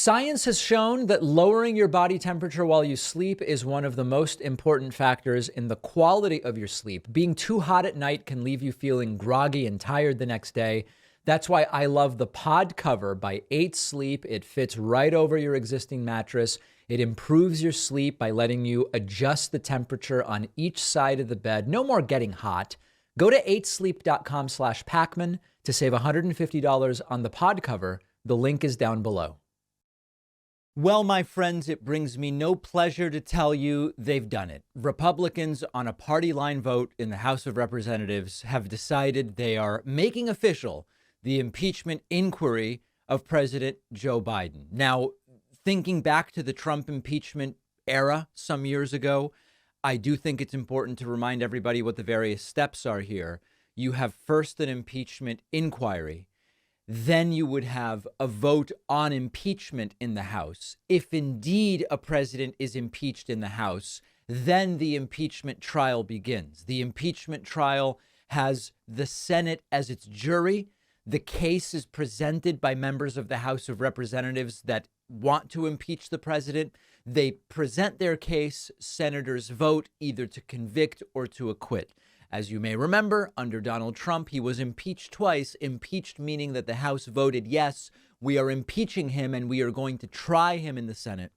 Science has shown that lowering your body temperature while you sleep is one of the most important factors in the quality of your sleep. Being too hot at night can leave you feeling groggy and tired the next day. That's why I love the pod cover by 8 Sleep. It fits right over your existing mattress. It improves your sleep by letting you adjust the temperature on each side of the bed. No more getting hot. Go to 8sleep.com/Pacman to save $150 on the pod cover. The link is down below. Well, my friends, it brings me no pleasure to tell you they've done it. Republicans on a party line vote in the House of Representatives have decided they are making official the impeachment inquiry of President Joe Biden. Now, thinking back to the Trump impeachment era some years ago, I do think it's important to remind everybody what the various steps are here. You have first an impeachment inquiry. Then you would have a vote on impeachment in the House. If indeed a president is impeached in the House, then the impeachment trial begins. The impeachment trial has the Senate as its jury. The case is presented by members of the House of Representatives that want to impeach the president. They present their case. Senators vote either to convict or to acquit. As you may remember, under Donald Trump, he was impeached twice. Impeached meaning that the House voted, yes, we are impeaching him and we are going to try him in the Senate.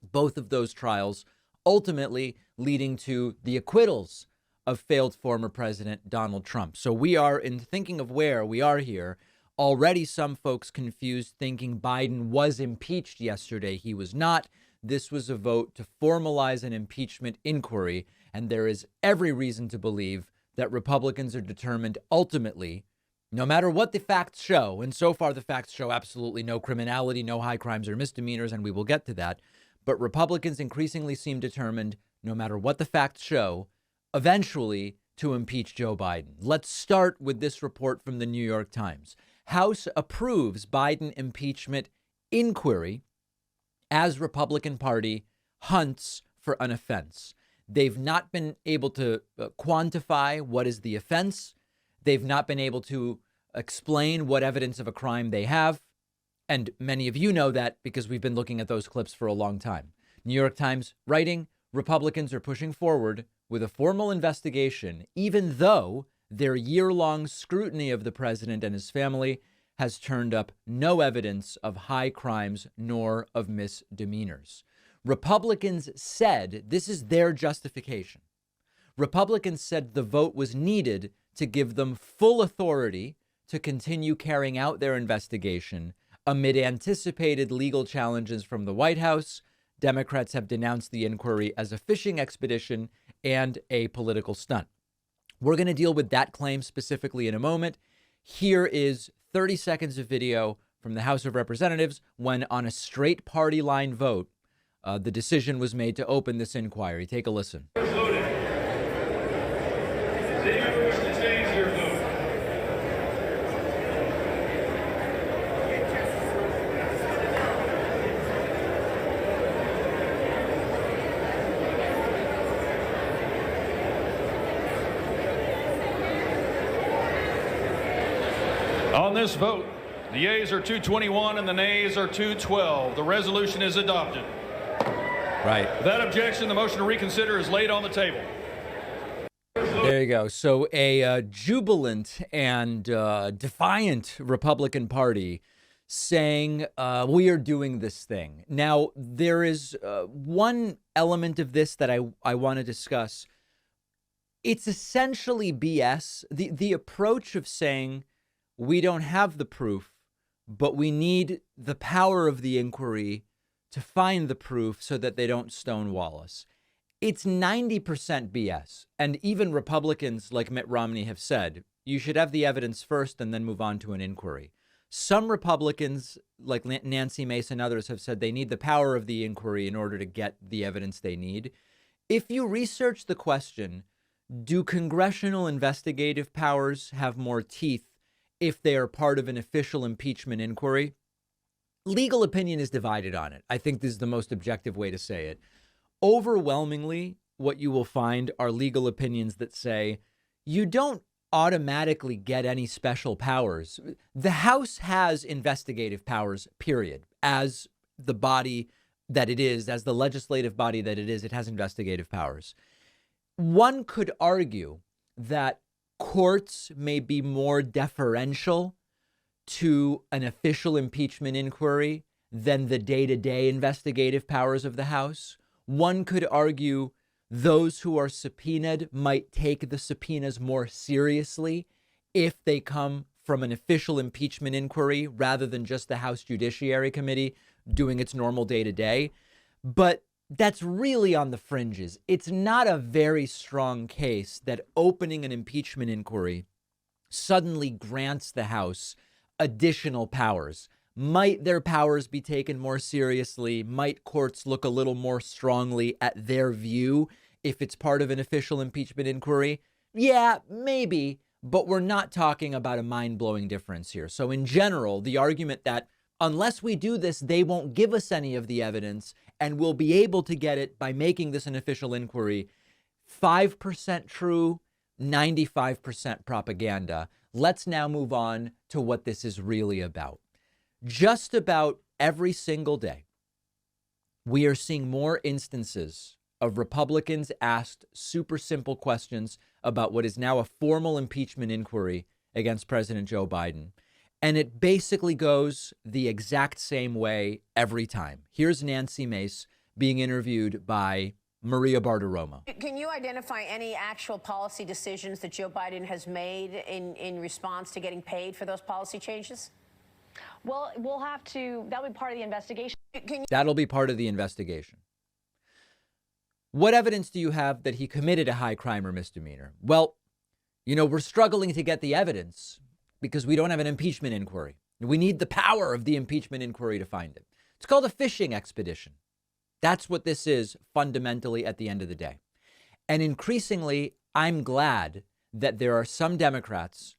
Both of those trials ultimately leading to the acquittals of failed former President Donald Trump. So we are, in thinking of where we are here, already some folks confused thinking Biden was impeached yesterday. He was not. This was a vote to formalize an impeachment inquiry. And there is every reason to believe that Republicans are determined ultimately, no matter what the facts show, and so far the facts show absolutely no criminality, no high crimes or misdemeanors, and we will get to that. But Republicans increasingly seem determined, no matter what the facts show, eventually to impeach Joe Biden. Let's start with this report from the New York Times. House approves Biden impeachment inquiry as Republican Party hunts for an offense. They've not been able to quantify what is the offense. They've not been able to explain what evidence of a crime they have. And many of you know that because we've been looking at those clips for a long time. New York Times writing, Republicans are pushing forward with a formal investigation, even though their year-long scrutiny of the president and his family has turned up no evidence of high crimes nor of misdemeanors. Republicans said, this is their justification. Republicans said the vote was needed to give them full authority to continue carrying out their investigation amid anticipated legal challenges from the White House. Democrats have denounced the inquiry as a fishing expedition and a political stunt. We're going to deal with that claim specifically in a moment. Here is 30 seconds of video from the House of Representatives when, on a straight party line vote, the decision was made to open this inquiry. Take a listen. On this vote, the yeas are 221 and the nays are 212. The resolution is adopted. Right. Without objection, the motion to reconsider is laid on the table. There you go. So a jubilant and defiant Republican Party saying we are doing this thing. Now, there is one element of this that I want to discuss. It's essentially BS. The approach of saying we don't have the proof, but we need the power of the inquiry to find the proof so that they don't stonewall us. It's 90% BS. And even Republicans like Mitt Romney have said, you should have the evidence first and then move on to an inquiry. Some Republicans like Nancy Mace and others have said they need the power of the inquiry in order to get the evidence they need. If you research the question, do congressional investigative powers have more teeth if they are part of an official impeachment inquiry? Legal opinion is divided on it. I think this is the most objective way to say it. Overwhelmingly, what you will find are legal opinions that say you don't automatically get any special powers. The House has investigative powers, period, as the body that it is, as the legislative body that it is, it has investigative powers. One could argue that courts may be more deferential to an official impeachment inquiry than the day-to-day investigative powers of the House. One could argue those who are subpoenaed might take the subpoenas more seriously if they come from an official impeachment inquiry rather than just the House Judiciary Committee doing its normal day-to-day. But that's really on the fringes. It's not a very strong case that opening an impeachment inquiry suddenly grants the House additional powers. Might their powers be taken more seriously? Might courts look a little more strongly at their view if it's part of an official impeachment inquiry? Yeah, maybe, but we're not talking about a mind-blowing difference here. So in general, the argument that unless we do this, they won't give us any of the evidence and we'll be able to get it by making this an official inquiry, 5% true, 95% propaganda. Let's now move on to what this is really about. Just about every single day, we are seeing more instances of Republicans asked super simple questions about what is now a formal impeachment inquiry against President Joe Biden. And it basically goes the exact same way every time. Here's Nancy Mace being interviewed by Maria Bartiromo. Can you identify any actual policy decisions that Joe Biden has made in response to getting paid for those policy changes? Well, that'll be part of the investigation. That'll be part of the investigation. What evidence do you have that he committed a high crime or misdemeanor? Well, we're struggling to get the evidence because we don't have an impeachment inquiry. We need the power of the impeachment inquiry to find it. It's called a fishing expedition. That's what this is fundamentally at the end of the day. And increasingly, I'm glad that there are some Democrats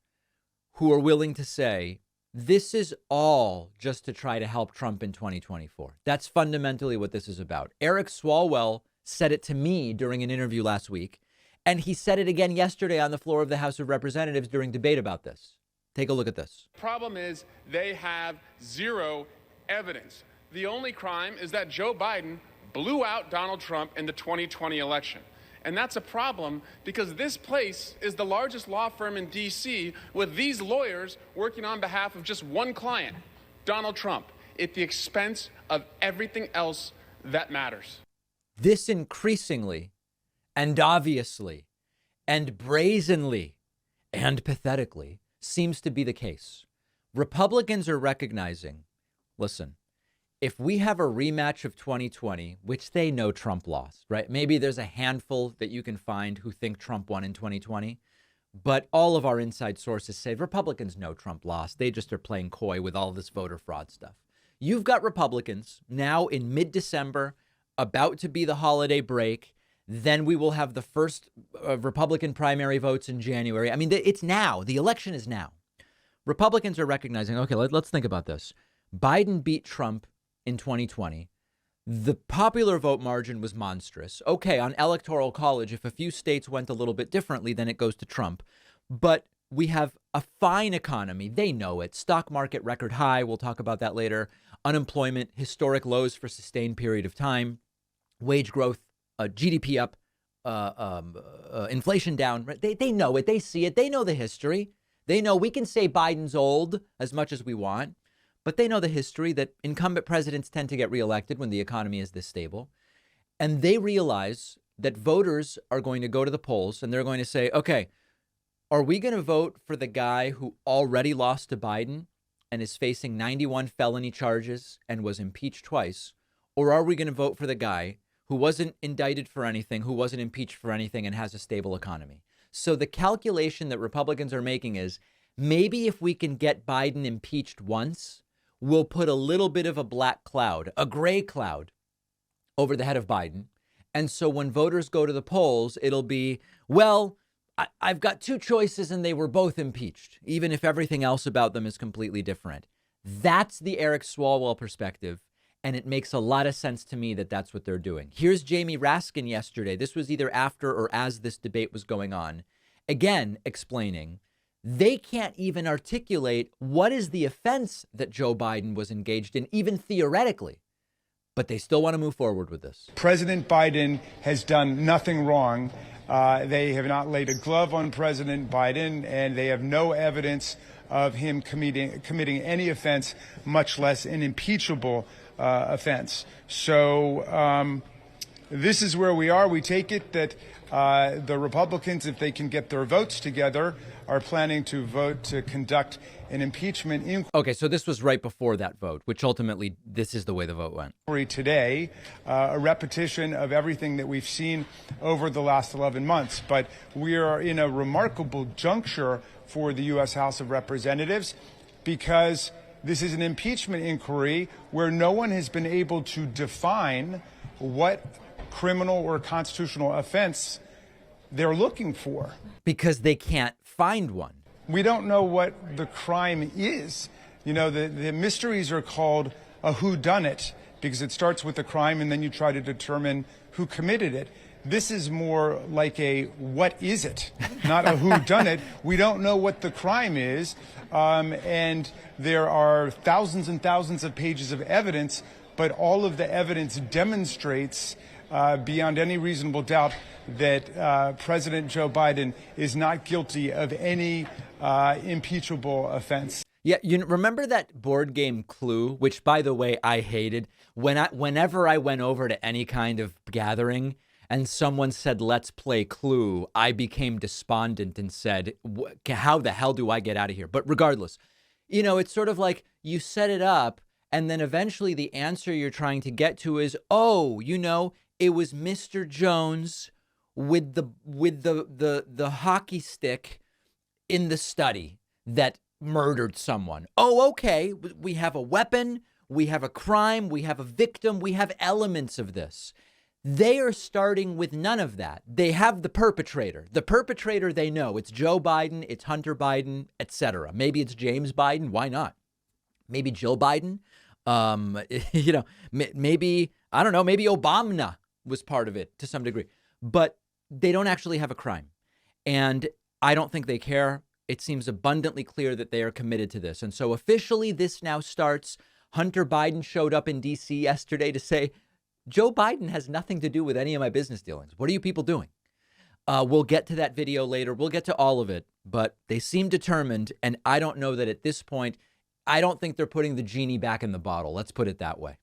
who are willing to say, this is all just to try to help Trump in 2024. That's fundamentally what this is about. Eric Swalwell said it to me during an interview last week, and he said it again yesterday on the floor of the House of Representatives during debate about this. Take a look at this. Problem is they have zero evidence. The only crime is that Joe Biden blew out Donald Trump in the 2020 election. And that's a problem because this place is the largest law firm in D.C. with these lawyers working on behalf of just one client, Donald Trump, at the expense of everything else that matters. This increasingly and obviously and brazenly and pathetically seems to be the case. Republicans are recognizing, listen, if we have a rematch of 2020, which they know Trump lost, right? Maybe there's a handful that you can find who think Trump won in 2020, but all of our inside sources say Republicans know Trump lost. They just are playing coy with all this voter fraud stuff. You've got Republicans now in mid-December, about to be the holiday break. Then we will have the first Republican primary votes in January. I mean, it's now. The election is now. Republicans are recognizing, okay, let's think about this. Biden beat Trump in 2020. The popular vote margin was monstrous. Okay, on Electoral College, if a few states went a little bit differently, then it goes to Trump. But we have a fine economy. They know it. Stock market record high. We'll talk about that later. Unemployment, historic lows for sustained period of time. Wage growth, GDP up, inflation down. Right? They know it. They see it. They know the history. They know we can say Biden's old as much as we want, but they know the history that incumbent presidents tend to get reelected when the economy is this stable. And they realize that voters are going to go to the polls and they're going to say, okay, are we going to vote for the guy who already lost to Biden and is facing 91 felony charges and was impeached twice? Or are we going to vote for the guy who wasn't indicted for anything, who wasn't impeached for anything, and has a stable economy? So the calculation that Republicans are making is maybe if we can get Biden impeached once, we'll put a little bit of a black cloud, a gray cloud over the head of Biden. And so when voters go to the polls, it'll be, well, I've got two choices and they were both impeached, even if everything else about them is completely different. That's the Eric Swalwell perspective. And it makes a lot of sense to me that that's what they're doing. Here's Jamie Raskin yesterday. This was either after or as this debate was going on. Again, explaining they can't even articulate what is the offense that Joe Biden was engaged in, even theoretically. but they still want to move forward with this. President Biden has done nothing wrong. They have not laid a glove on President Biden, and they have no evidence of him committing any offense, much less an impeachable offense. So this is where we are. We take it that the Republicans, if they can get their votes together, are planning to vote to conduct an impeachment inquiry. Okay, so this was right before that vote, which ultimately this is the way the vote went. Today, a repetition of everything that we've seen over the last 11 months. But we are in a remarkable juncture for the U.S. House of Representatives because this is an impeachment inquiry where no one has been able to define what criminal or constitutional offense they're looking for. Because they can't find one. We don't know what the crime is. You know, the mysteries are called a whodunit because it starts with the crime and then you try to determine who committed it. This is more like a what is it, not a whodunit. We don't know what the crime is, and there are thousands and thousands of pages of evidence, but all of the evidence demonstrates beyond any reasonable doubt that President Joe Biden is not guilty of any impeachable offense. Yeah, you remember that board game Clue, which, by the way, I hated. Whenever I went over to any kind of gathering and someone said, let's play Clue, I became despondent and said, how the hell do I get out of here? But regardless, you know, it's sort of like you set it up and then eventually the answer you're trying to get to is, oh, you know, it was Mr. Jones with the hockey stick in the study that murdered someone. Oh, okay. We have a weapon. We have a crime. We have a victim. We have elements of this. They are starting with none of that. They have the perpetrator. The perpetrator they know. It's Joe Biden. It's Hunter Biden, etc. Maybe it's James Biden. Why not? Maybe Jill Biden. You know, maybe, I don't know, maybe Obama was part of it to some degree. But they don't actually have a crime. And I don't think they care. It seems abundantly clear that they are committed to this. And so officially this now starts. Hunter Biden showed up in D.C. yesterday to say, Joe Biden has nothing to do with any of my business dealings. What are you people doing? We'll get to that video later. We'll get to all of it. But they seem determined. And I don't know that at this point, I don't think they're putting the genie back in the bottle. Let's put it that way.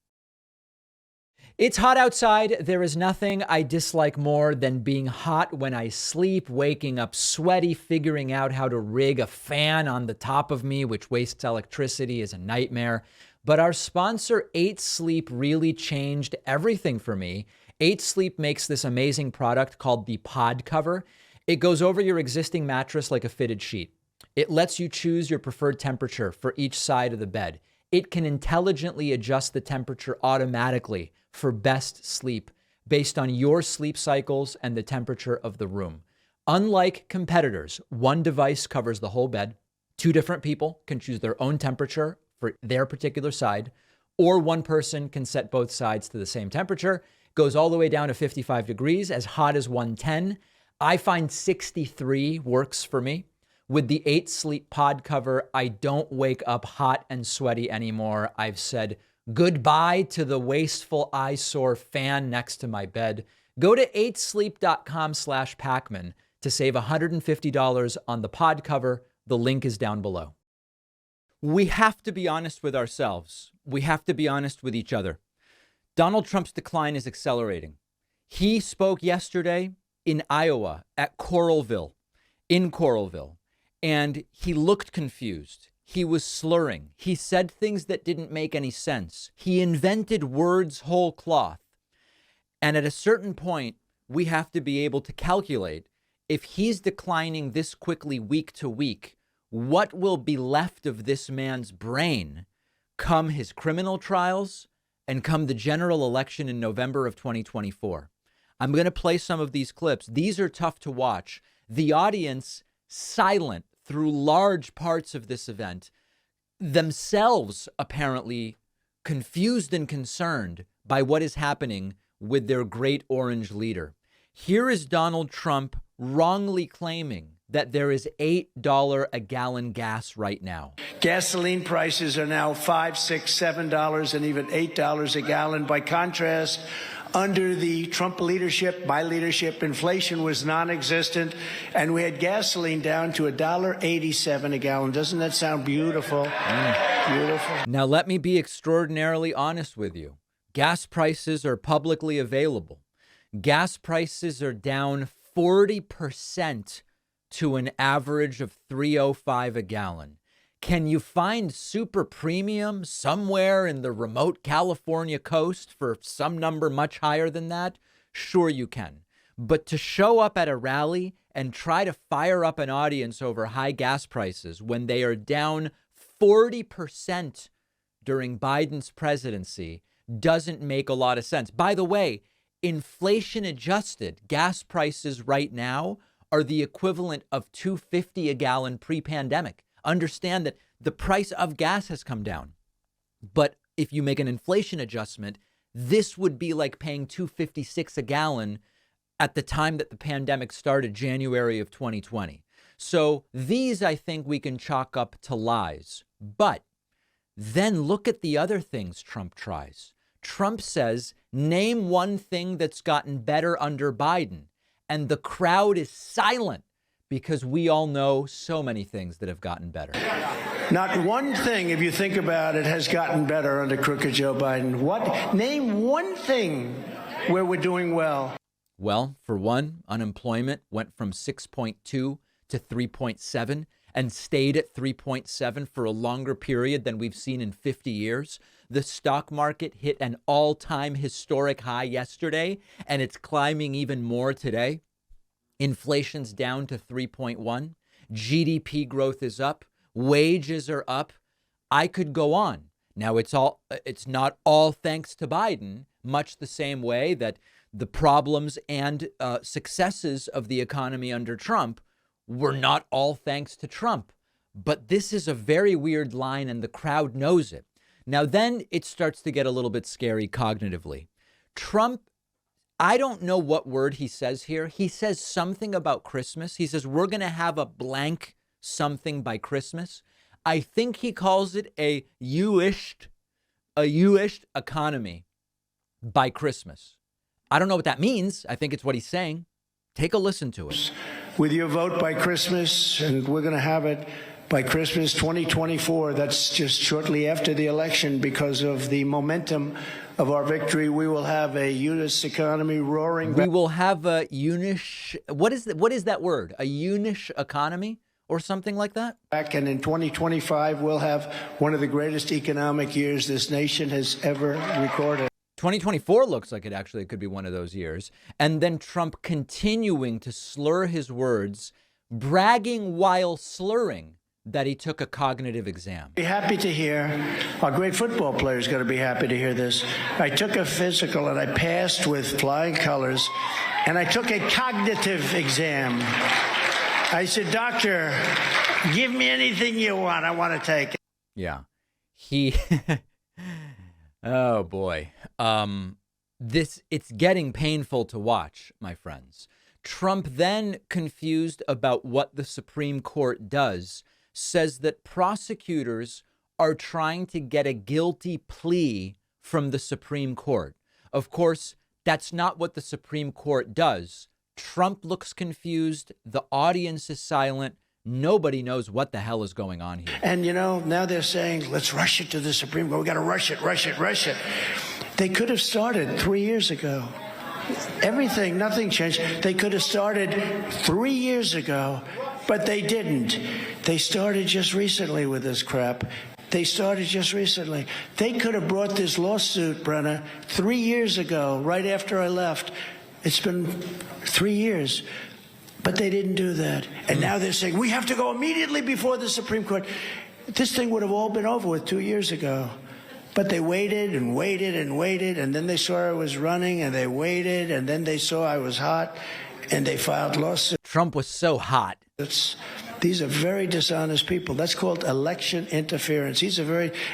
It's hot outside. There is nothing I dislike more than being hot when I sleep, waking up sweaty, figuring out how to rig a fan on the top of me, which wastes electricity, is a nightmare. But our sponsor, 8 Sleep, really changed everything for me. 8 Sleep makes this amazing product called the Pod Cover. It goes over your existing mattress like a fitted sheet. It lets you choose your preferred temperature for each side of the bed. It can intelligently adjust the temperature automatically for best sleep based on your sleep cycles and the temperature of the room. Unlike competitors, one device covers the whole bed. 2 different people can choose their own temperature for their particular side, or one person can set both sides to the same temperature. Goes all the way down to 55 degrees, as hot as 110. I find 63 works for me. With the 8 Sleep Pod Cover, I don't wake up hot and sweaty anymore. I've said goodbye to the wasteful eyesore fan next to my bed. Go to 8sleep.com/Pacman to save $150 on the pod cover. The link is down below. We have to be honest with ourselves. We have to be honest with each other. Donald Trump's decline is accelerating. He spoke yesterday in Iowa at Coralville, and he looked confused. He was slurring. He said things that didn't make any sense. He invented words whole cloth. And at a certain point, we have to be able to calculate if he's declining this quickly week to week, what will be left of this man's brain come his criminal trials and come the general election in November of 2024. I'm going to play some of these clips. These are tough to watch. The audience silent through large parts of this event, themselves apparently confused and concerned by what is happening with their great orange leader. Here is Donald Trump wrongly claiming that there is $8 a gallon gas right now. Gasoline prices are now $5, $6, $7, and even $8 a gallon. By contrast, under the Trump leadership, my leadership, inflation was non-existent, and we had gasoline down to $1.87 a gallon. Doesn't that sound beautiful? Beautiful. Now, let me be extraordinarily honest with you. Gas prices are publicly available. Gas prices are down 40% to an average of $3.05 a gallon. Can you find super premium somewhere in the remote California coast for some number much higher than that? Sure you can. But to show up at a rally and try to fire up an audience over high gas prices when they are down 40% during Biden's presidency doesn't make a lot of sense. By the way, inflation adjusted gas prices right now are the equivalent of $2.50 a gallon pre-pandemic. Understand that the price of gas has come down. But if you make an inflation adjustment, this would be like paying $2.56 a gallon at the time that the pandemic started, January of 2020. So these, I think, we can chalk up to lies. But then look at the other things Trump tries. Trump says, name one thing that's gotten better under Biden. And the crowd is silent because we all know so many things that have gotten better. Not one thing, if you think about it, has gotten better under crooked Joe Biden. Name one thing where we're doing well. Well, for one, unemployment went from 6.2 to 3.7 and stayed at 3.7 for a longer period than we've seen in 50 years. The stock market hit an all-time historic high yesterday, and it's climbing even more today. Inflation's down to 3.1. GDP growth is up. Wages are up. I could go on. Now, it's not all thanks to Biden, much the same way that the problems and successes of the economy under Trump were not all thanks to Trump. But this is a very weird line, and the crowd knows it. Now, then it starts to get a little bit scary cognitively. Trump, I don't know what word he says here. He says something about Christmas. He says, we're going to have a blank something by Christmas. I think he calls it a you-ished economy by Christmas. I don't know what that means. I think it's what he's saying. Take a listen to it. With your vote by Christmas, and we're going to have it by Christmas 2024, that's just shortly after the election, because of the momentum of our victory, we will have a Eunice economy roaring back. We will have a Eunice, what is that word? A Eunice economy or something like that? And in 2025, we'll have one of the greatest economic years this nation has ever recorded. 2024 looks like it could be one of those years. And then Trump continuing to slur his words, bragging while slurring that he took a cognitive exam. Be happy to hear. Our great football players got to be happy to hear this. I took a physical and I passed with flying colors, and I took a cognitive exam. I said, doctor, give me anything you want. I want to take it. Yeah. Oh boy. It's getting painful to watch, my friends. Trump, then confused about what the Supreme Court does, says that prosecutors are trying to get a guilty plea from the Supreme Court. Of course, that's not what the Supreme Court does. Trump looks confused. The audience is silent. Nobody knows what the hell is going on here. And, now they're saying, let's rush it to the Supreme Court. We got to rush it. They could have started 3 years ago. Nothing changed. They could have started 3 years ago, but they didn't. They started just recently with this crap. They could have brought this lawsuit, Brenna, 3 years ago, right after I left. It's been 3 years. But they didn't do that. And now they're saying, we have to go immediately before the Supreme Court. This thing would have all been over with 2 years ago. But they waited and waited and waited, and then they saw I was running, and they waited, and then they saw I was hot, and they filed lawsuits. Trump was so hot. These are very dishonest people. That's called election interference.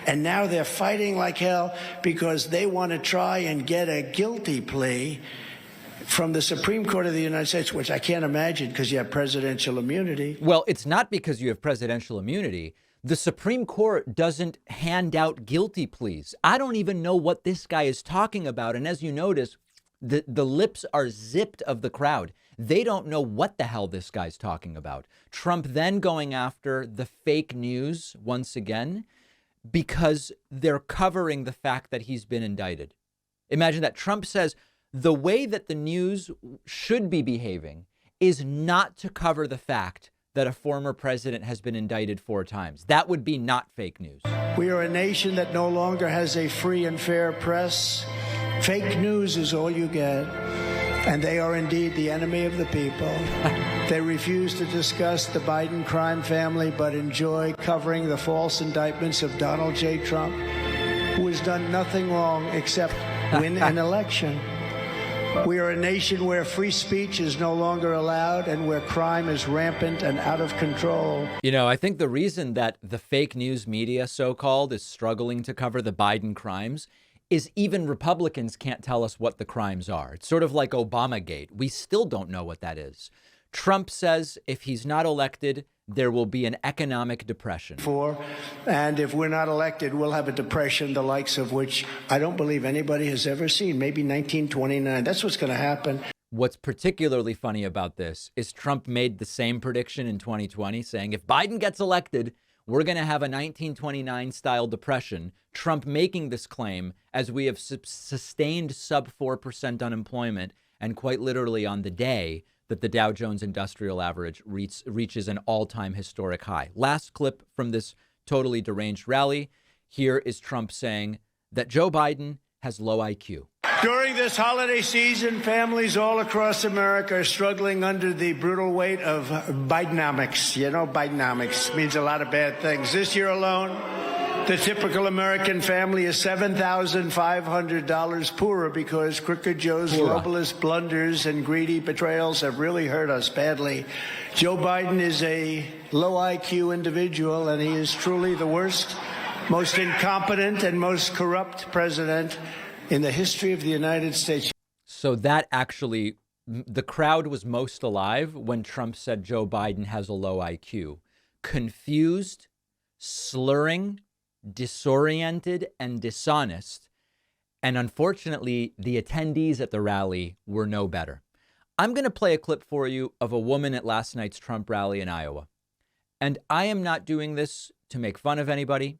And now they're fighting like hell because they want to try and get a guilty plea. from the Supreme Court of the United States, which I can't imagine because you have presidential immunity. Well, it's not because you have presidential immunity. The Supreme Court doesn't hand out guilty pleas. I don't even know what this guy is talking about. And as you notice, the lips are zipped of the crowd. They don't know what the hell this guy's talking about. Trump then going after the fake news once again because they're covering the fact that he's been indicted. Imagine that. Trump says the way that the news should be behaving is not to cover the fact that a former president has been indicted 4 times. That would be not fake news. We are a nation that no longer has a free and fair press. Fake news is all you get. And they are indeed the enemy of the people. They refuse to discuss the Biden crime family, but enjoy covering the false indictments of Donald J. Trump, who has done nothing wrong except win an election. We are a nation where free speech is no longer allowed and where crime is rampant and out of control. You know, I think the reason that the fake news media, so-called, is struggling to cover the Biden crimes is even Republicans can't tell us what the crimes are. It's sort of like Obamagate. We still don't know what that is. Trump says if he's not elected, there will be an economic depression. And if we're not elected, we'll have a depression the likes of which I don't believe anybody has ever seen. Maybe 1929. That's what's going to happen. What's particularly funny about this is Trump made the same prediction in 2020, saying if Biden gets elected, we're going to have a 1929 style depression. Trump making this claim as we have sustained sub 4% unemployment, and quite literally on the day that the Dow Jones Industrial Average reaches an all-time historic high. Last clip from this totally deranged rally. Here is Trump saying that Joe Biden has low IQ. During this holiday season, families all across America are struggling under the brutal weight of Bidenomics. You know, Bidenomics means a lot of bad things. This year alone, the typical American family is $7,500 poorer because Crooked Joe's globalist blunders and greedy betrayals have really hurt us badly. Joe Biden is a low IQ individual, and he is truly the worst, most incompetent, and most corrupt president in the history of the United States. So that actually, the crowd was most alive when Trump said Joe Biden has a low IQ. Confused, slurring, disoriented, and dishonest. And unfortunately, the attendees at the rally were no better. I'm going to play a clip for you of a woman at last night's Trump rally in Iowa. And I am not doing this to make fun of anybody.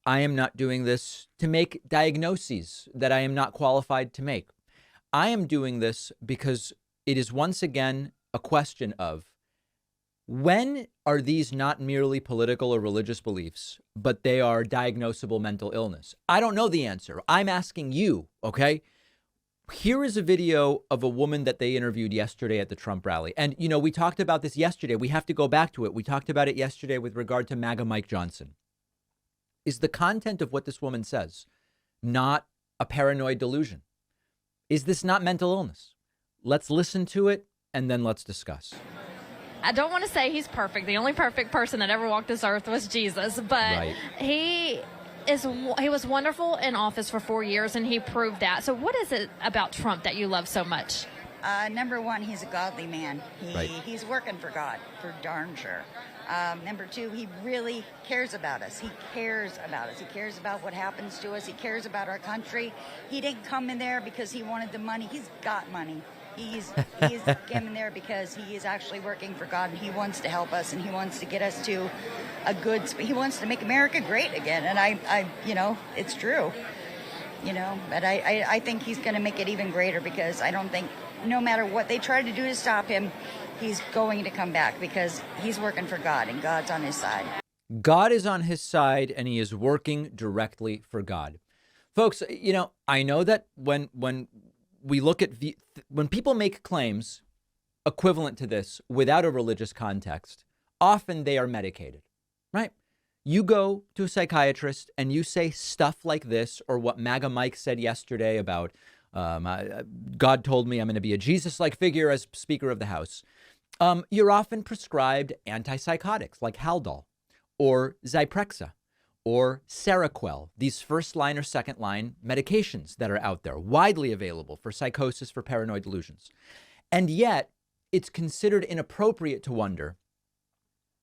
I am not doing this to make diagnoses that I am not qualified to make. I am doing this because it is once again a question of when are these not merely political or religious beliefs, but they are diagnosable mental illness? I don't know the answer. I'm asking you, okay? Here is a video of a woman that they interviewed yesterday at the Trump rally. And, you know, we talked about this yesterday. We have to go back to it. We talked about it yesterday with regard to MAGA Mike Johnson. Is the content of what this woman says not a paranoid delusion? Is this not mental illness? Let's listen to it and then let's discuss. I don't want to say he's perfect. The only perfect person that ever walked this earth was Jesus, but Right. he was wonderful in office for 4 years, and he proved that. So what is it about Trump that you love so much? Number one, he's a godly man. He's working for God, for darn sure. Number two, he really cares about us. He cares about us. He cares about what happens to us. He cares about our country. He didn't come in there because he wanted the money. He's got money. He's coming there because he is actually working for God, and he wants to help us, and he wants to get us to he wants to make America great again. And I it's true, but I think he's going to make it even greater, because I don't think, no matter what they try to do to stop him, he's going to come back because he's working for God, and God's on his side. God is on his side, and he is working directly for God. Folks, I know that when we look at when people make claims equivalent to this without a religious context, often they are medicated, right? You go to a psychiatrist and you say stuff like this, or what MAGA Mike said yesterday about God told me I'm going to be a Jesus-like figure as Speaker of the House. You're often prescribed antipsychotics like Haldol or Zyprexa, or Seroquel, these first line or second line medications that are out there, widely available for psychosis, for paranoid delusions. And yet it's considered inappropriate to wonder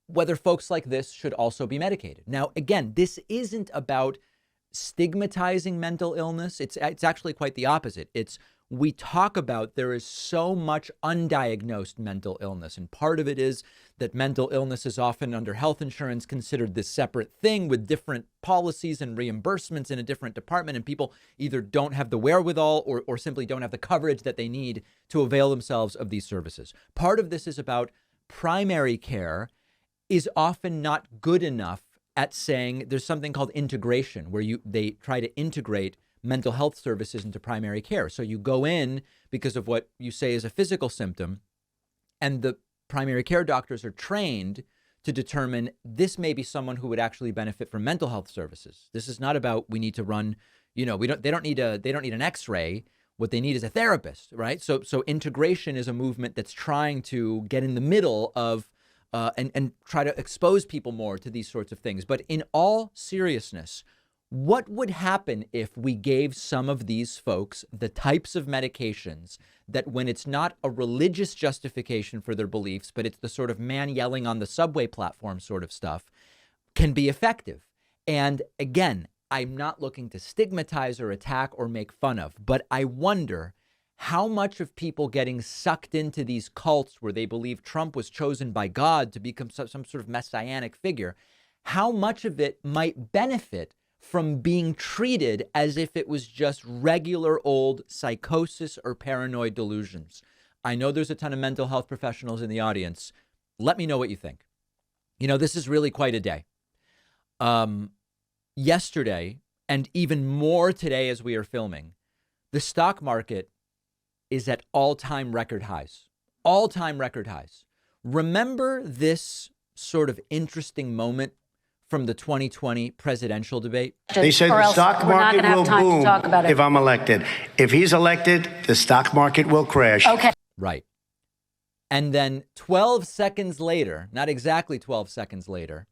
whether folks like this should also be medicated. Now, again, this isn't about stigmatizing mental illness. It's actually quite the opposite. We talk about there is so much undiagnosed mental illness. And part of it is that mental illness is often under health insurance considered this separate thing with different policies and reimbursements in a different department. And people either don't have the wherewithal or simply don't have the coverage that they need to avail themselves of these services. Part of this is about primary care is often not good enough at saying there's something called integration where they try to integrate mental health services into primary care. So you go in because of what you say is a physical symptom, and the primary care doctors are trained to determine this may be someone who would actually benefit from mental health services. This is not about we need to run, they don't need an X-ray. What they need is a therapist, right? So integration is a movement that's trying to get in the middle of and try to expose people more to these sorts of things. But in all seriousness, what would happen if we gave some of these folks the types of medications that, when it's not a religious justification for their beliefs, but it's the sort of man yelling on the subway platform sort of stuff, can be effective? And again, I'm not looking to stigmatize or attack or make fun of, but I wonder how much of people getting sucked into these cults where they believe Trump was chosen by God to become some sort of messianic figure, how much of it might benefit from being treated as if it was just regular old psychosis or paranoid delusions. I know there's a ton of mental health professionals in the audience. Let me know what you think. This is really quite a day. Yesterday, and even more today as we are filming, the stock market is at all-time record highs. All-time record highs. Remember this sort of interesting moment from the 2020 presidential debate? They said the stock market will boom if I'm elected. If he's elected, the stock market will crash. Okay. Right. And then 12 seconds later, not exactly 12 seconds later,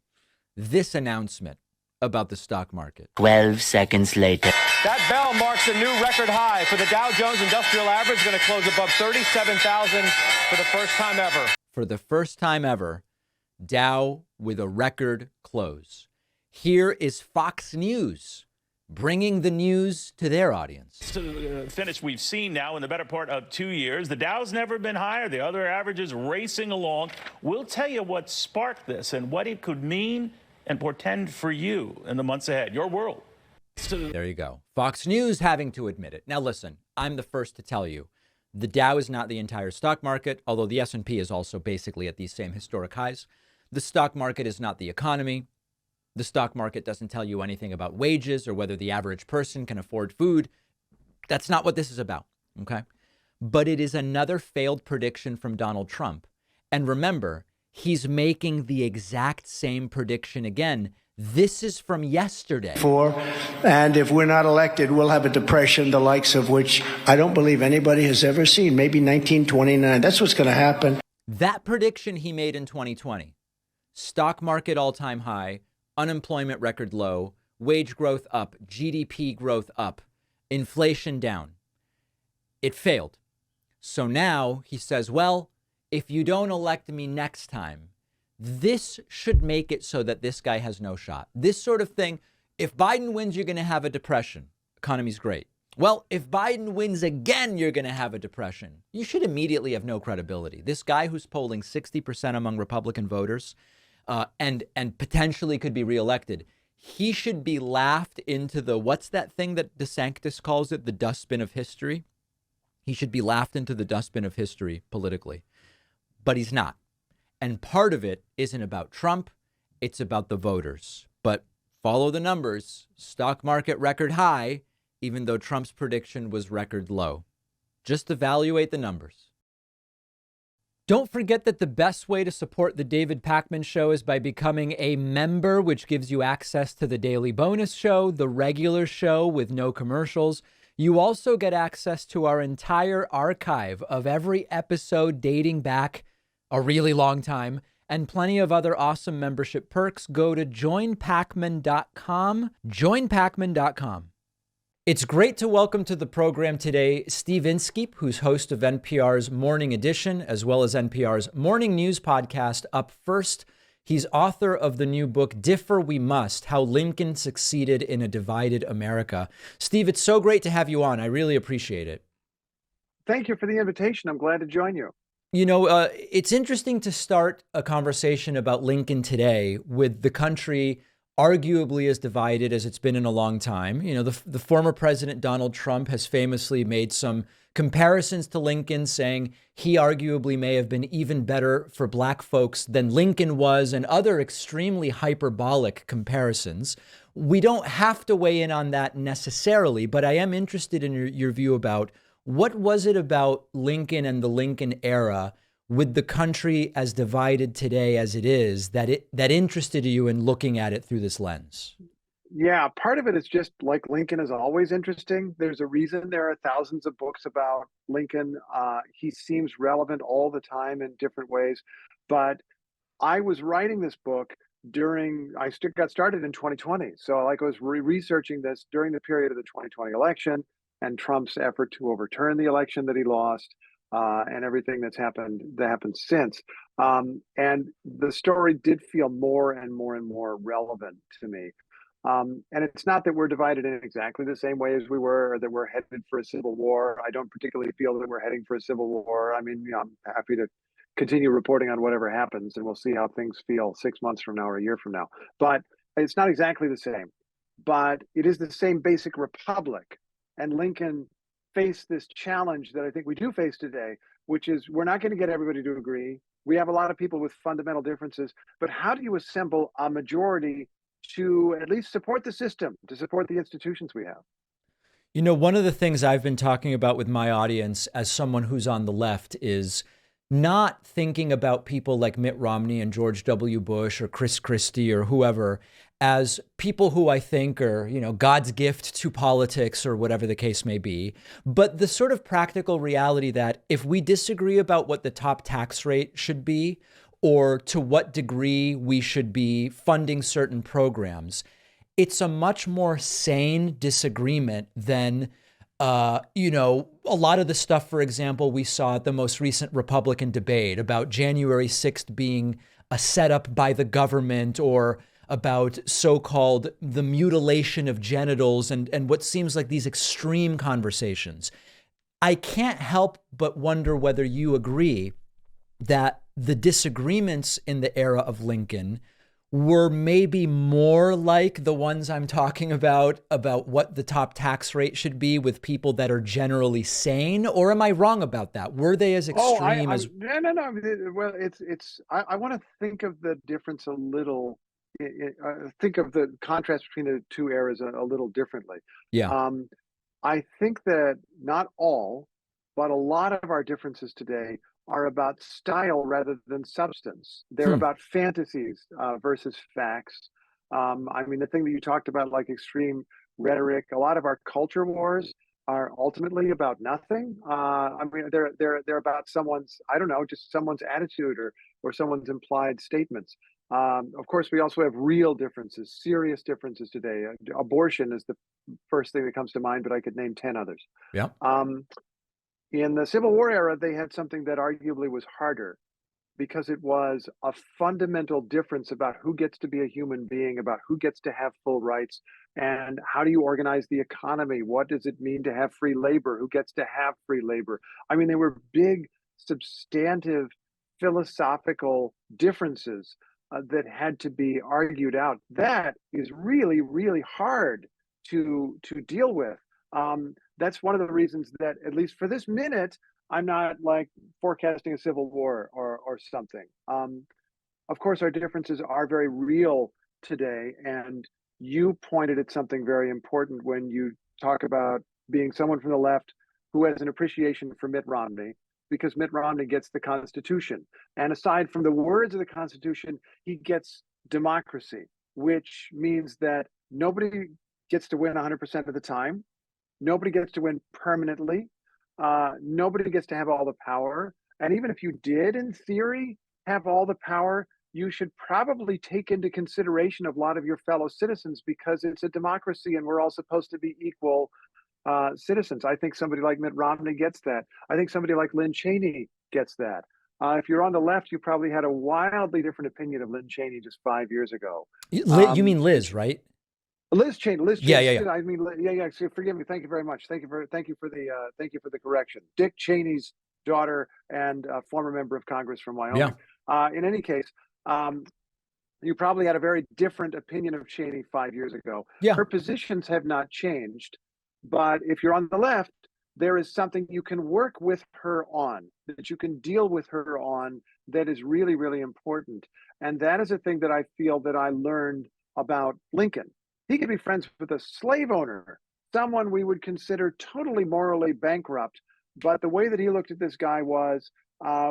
this announcement about the stock market. 12 seconds later. That bell marks a new record high for the Dow Jones Industrial Average, going to close above 37,000 for the first time ever. For the first time ever, Dow with a record close. Here is Fox News bringing the news to their audience. To finish, we've seen now in the better part of 2 years, the Dow's never been higher. The other averages racing along. We'll tell you what sparked this and what it could mean and portend for you in the months ahead, your world. There you go. Fox News having to admit it. Now, listen, I'm the first to tell you, the Dow is not the entire stock market, although the S&P is also basically at these same historic highs. The stock market is not the economy. The stock market doesn't tell you anything about wages or whether the average person can afford food. That's not what this is about, okay? But it is another failed prediction from Donald Trump. And remember, he's making the exact same prediction again. This is from yesterday. And if we're not elected, we'll have a depression, the likes of which I don't believe anybody has ever seen, maybe 1929. That's what's going to happen. That prediction he made in 2020, stock market all-time high, unemployment record low, wage growth up, GDP growth up, inflation down. It failed. So now he says, well, if you don't elect me next time, this should make it so that this guy has no shot. This sort of thing, if Biden wins, you're going to have a depression. Economy's great. Well, if Biden wins again, you're going to have a depression. You should immediately have no credibility. This guy who's polling 60% among Republican voters and potentially could be reelected, he should be laughed into the, what's that thing that DeSantis calls it, the dustbin of history? He should be laughed into the dustbin of history politically. But he's not. And part of it isn't about Trump. It's about the voters. But follow the numbers. Stock market record high, even though Trump's prediction was record low. Just evaluate the numbers. Don't forget that the best way to support the David Pakman Show is by becoming a member, which gives you access to the daily bonus show, the regular show with no commercials. You also get access to our entire archive of every episode dating back a really long time, and plenty of other awesome membership perks, go to joinpacman.com. Joinpacman.com. It's great to welcome to the program today Steve Inskeep, who's host of NPR's Morning Edition, as well as NPR's Morning News podcast, Up First. He's author of the new book, Differ We Must, How Lincoln Succeeded in a Divided America. Steve, it's so great to have you on. I really appreciate it. Thank you for the invitation. I'm glad to join you. You know, it's interesting to start a conversation about Lincoln today with the country arguably as divided as it's been in a long time. You know, the former president, Donald Trump, has famously made some comparisons to Lincoln, saying he arguably may have been even better for Black folks than Lincoln was, and other extremely hyperbolic comparisons. We don't have to weigh in on that necessarily, but I am interested in your view about what was it about Lincoln and the Lincoln era with the country as divided today as it is that interested you in looking at it through this lens? Yeah, part of it is just like Lincoln is always interesting. There's a reason there are thousands of books about Lincoln. He seems relevant all the time in different ways. But I was writing this book I got started in 2020. So I was researching this during the period of the 2020 election and Trump's effort to overturn the election that he lost. And everything that happened since. And the story did feel more and more and more relevant to me. And it's not that we're divided in exactly the same way as we were, or that we're headed for a civil war. I don't particularly feel that we're heading for a civil war. I mean, I'm happy to continue reporting on whatever happens, and we'll see how things feel 6 months from now or a year from now. But it's not exactly the same. But it is the same basic republic. And Lincoln face this challenge that I think we do face today, which is we're not going to get everybody to agree. We have a lot of people with fundamental differences, but how do you assemble a majority to at least support the system, to support the institutions we have? You know, one of the things I've been talking about with my audience as someone who's on the left is not thinking about people like Mitt Romney and George W. Bush or Chris Christie or whoever as people who I think are, you know, God's gift to politics or whatever the case may be. But the sort of practical reality that if we disagree about what the top tax rate should be, or to what degree we should be funding certain programs, it's a much more sane disagreement than you know, a lot of the stuff, for example, we saw at the most recent Republican debate about January 6th being a setup by the government, or about so-called the mutilation of genitals and what seems like these extreme conversations. I can't help but wonder whether you agree that the disagreements in the era of Lincoln were maybe more like the ones I'm talking about what the top tax rate should be with people that are generally sane, or am I wrong about that? Were they as extreme as? No. Well, I want to think of the difference a little. Think of the contrast between the two eras a little differently. Yeah. I think that not all, but a lot of our differences today are about style rather than substance. They're about fantasies versus facts. I mean, the thing that you talked about, like extreme rhetoric, a lot of our culture wars are ultimately about nothing. I mean, they're about someone's, I don't know, just someone's attitude or someone's implied statements. Of course, we also have real differences, serious differences today. Abortion is the first thing that comes to mind, but I could name 10 others. Yeah. In the Civil War era, they had something that arguably was harder because it was a fundamental difference about who gets to be a human being, about who gets to have full rights, and how do you organize the economy? What does it mean to have free labor? Who gets to have free labor? I mean, they were big, substantive, philosophical differences that had to be argued out. That is really, really hard to deal with. That's one of the reasons that, at least for this minute, I'm not like forecasting a civil war or something. Of course, our differences are very real today. And you pointed at something very important when you talk about being someone from the left who has an appreciation for Mitt Romney, because Mitt Romney gets the Constitution. And aside from the words of the Constitution, he gets democracy, which means that nobody gets to win 100% of the time. Nobody gets to win permanently. Nobody gets to have all the power. And even if you did, in theory, have all the power, you should probably take into consideration a lot of your fellow citizens, because it's a democracy and we're all supposed to be equal citizens. I think somebody like Mitt Romney gets that. I think somebody like Lynn Cheney gets that. If you're on the left, you probably had a wildly different opinion of Lynn Cheney just 5 years ago. You mean Liz, right? Liz Cheney. Yeah. I mean, yeah. So forgive me. Thank you very much. Thank you for the correction. Dick Cheney's daughter and former member of Congress from Wyoming. Yeah. In any case, you probably had a very different opinion of Cheney 5 years ago. Yeah. Her positions have not changed, but if you're on the left, there is something you can work with her on, that you can deal with her on, that is really, really important. And that is a thing that I feel that I learned about Lincoln. He could be friends with a slave owner, someone we would consider totally morally bankrupt. But the way that he looked at this guy was,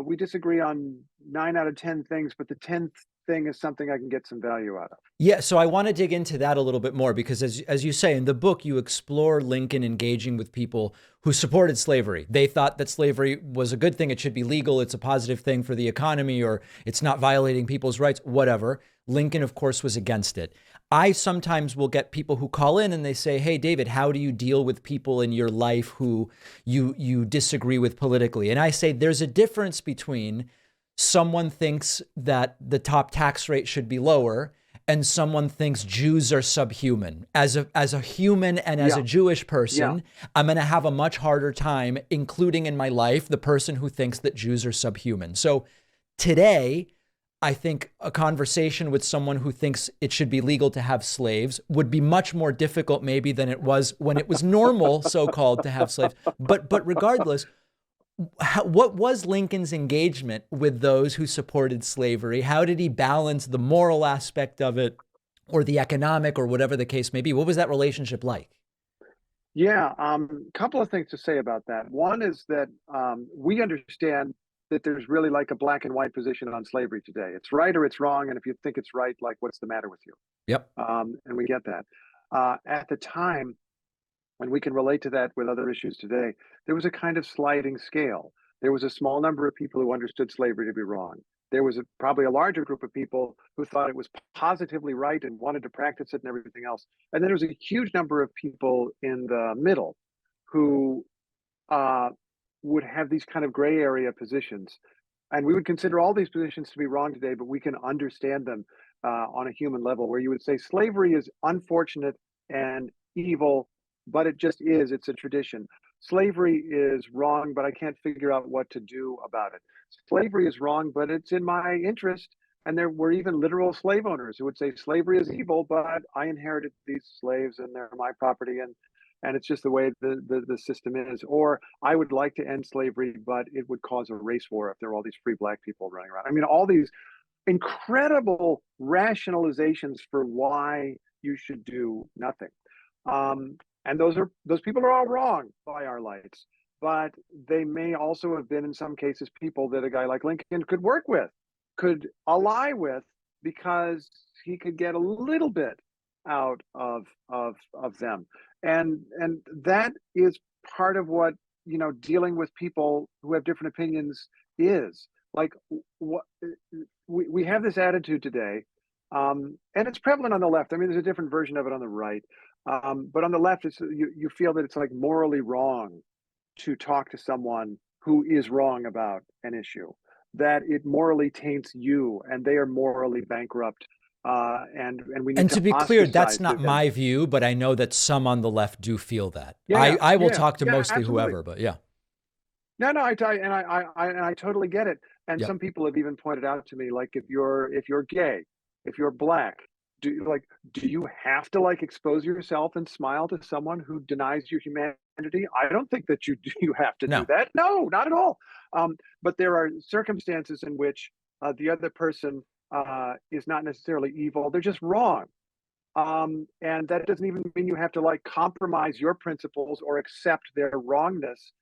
we disagree on 9 out of 10 things, but the 10th thing is something I can get some value out of. Yeah, so I want to dig into that a little bit more, because as you say in the book, you explore Lincoln engaging with people who supported slavery. They thought that slavery was a good thing. It should be legal. It's a positive thing for the economy, or it's not violating people's rights, whatever. Lincoln, of course, was against it. I sometimes will get people who call in and they say, hey, David, how do you deal with people in your life who you disagree with politically? And I say there's a difference between someone thinks that the top tax rate should be lower and someone thinks Jews are subhuman. As a human and as a Jewish person, I'm going to have a much harder time including in my life the person who thinks that Jews are subhuman. So today, I think a conversation with someone who thinks it should be legal to have slaves would be much more difficult maybe than it was when it was normal, so-called, to have slaves. But regardless, what was Lincoln's engagement with those who supported slavery? How did he balance the moral aspect of it, or the economic, or whatever the case may be? What was that relationship like? Yeah, couple of things to say about that. One is that we understand that there's really like a black and white position on slavery today. It's right or it's wrong, and if you think it's right, like, what's the matter with you? Yep. And we get that. At the time, and we can relate to that with other issues today, there was a kind of sliding scale. There was a small number of people who understood slavery to be wrong. There was probably a larger group of people who thought it was positively right and wanted to practice it and everything else. And then there was a huge number of people in the middle who would have these kind of gray area positions. And we would consider all these positions to be wrong today, but we can understand them on a human level, where you would say slavery is unfortunate and evil, but it just is. It's a tradition. Slavery is wrong, but I can't figure out what to do about it. Slavery is wrong, but it's in my interest. And there were even literal slave owners who would say slavery is evil, but I inherited these slaves and they're my property, and it's just the way the system is. Or I would like to end slavery, but it would cause a race war if there were all these free black people running around. I mean, all these incredible rationalizations for why you should do nothing. And those people are all wrong by our lights, but they may also have been, in some cases, people that a guy like Lincoln could work with, could ally with, because he could get a little bit out of them. And that is part of what, dealing with people who have different opinions is. Like, what we have this attitude today, and it's prevalent on the left. I mean, there's a different version of it on the right. But on the left, it's you feel that it's like morally wrong to talk to someone who is wrong about an issue, that it morally taints you and they are morally bankrupt. And we need and to be clear, that's ostracize not them. my view, but I know that some on the left do feel that. Yeah, I will yeah, talk to yeah, mostly absolutely. whoever, but yeah. No, I totally get it. And Yep. some people have even pointed out to me, like, if you're gay, if you're black, do you have to expose yourself and smile to someone who denies your humanity? I don't think that you have to No. do that. No, not at all. But there are circumstances in which the other person is not necessarily evil; they're just wrong. And that doesn't even mean you have to compromise your principles or accept their wrongness.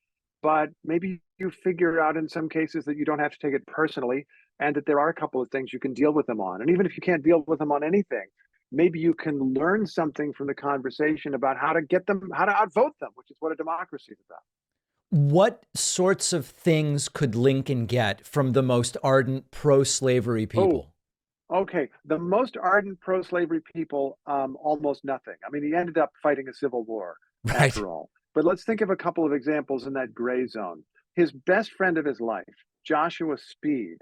But maybe you figure out in some cases that you don't have to take it personally, and that there are a couple of things you can deal with them on. And even if you can't deal with them on anything, maybe you can learn something from the conversation about how to outvote them, which is what a democracy is about. What sorts of things could Lincoln get from the most ardent pro-slavery people? Okay, the most ardent pro-slavery people, almost nothing. I mean, he ended up fighting a civil war after all. But let's think of a couple of examples in that gray zone. His best friend of his life, Joshua Speed,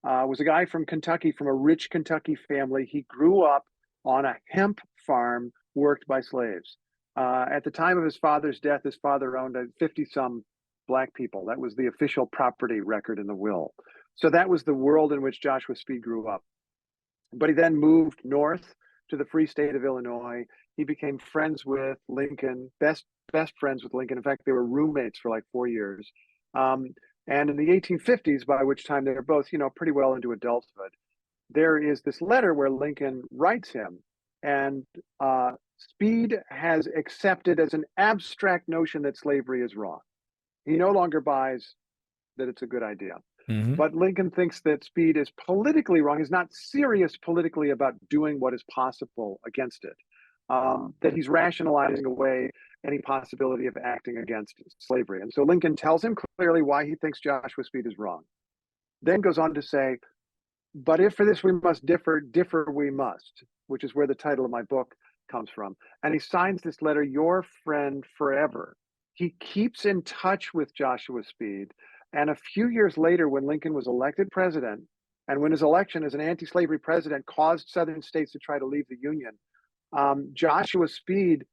was a guy from Kentucky, from a rich Kentucky family. He grew up on a hemp farm worked by slaves. At the time of his father's death, his father owned 50-some black people. That was the official property record in the will. So that was the world in which Joshua Speed grew up. But he then moved north to the free state of Illinois. He became friends with Lincoln, best friends with Lincoln. In fact, they were roommates for like 4 years. And in the 1850s, by which time they were both, pretty well into adulthood, there is this letter where Lincoln writes him, and Speed has accepted as an abstract notion that slavery is wrong. He no longer buys that it's a good idea. Mm-hmm. But Lincoln thinks that Speed is politically wrong. He's not serious politically about doing what is possible against it. That he's rationalizing away any possibility of acting against slavery. And so Lincoln tells him clearly why he thinks Joshua Speed is wrong. Then goes on to say, but if for this we must differ we must, which is where the title of my book comes from. And he signs this letter, your friend forever. He keeps in touch with Joshua Speed. And a few years later, when Lincoln was elected president, and when his election as an anti-slavery president caused Southern states to try to leave the Union, Joshua Speed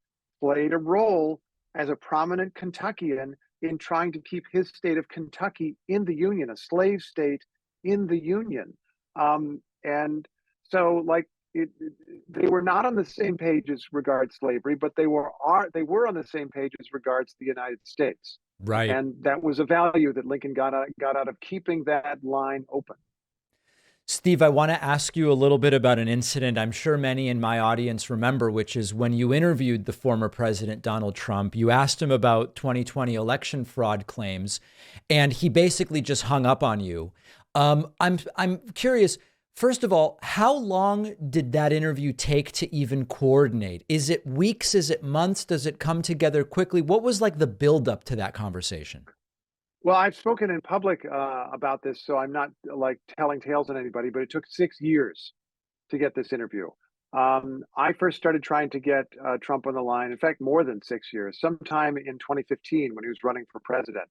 played a role as a prominent Kentuckian in trying to keep his state of Kentucky in the Union, a slave state in the Union. And so, they were not on the same page as regards slavery, but they were on the same page as regards the United States. Right. And that was a value that Lincoln got out of keeping that line open. Steve, I want to ask you a little bit about an incident I'm sure many in my audience remember, which is when you interviewed the former president, Donald Trump. You asked him about 2020 election fraud claims, and he basically just hung up on you. I'm curious, first of all, how long did that interview take to even coordinate? Is it weeks? Is it months? Does it come together quickly? What was like the buildup to that conversation? Well, I've spoken in public about this, so I'm not like telling tales on anybody, but it took 6 years to get this interview. I first started trying to get Trump on the line, in fact, more than 6 years, sometime in 2015 when he was running for president.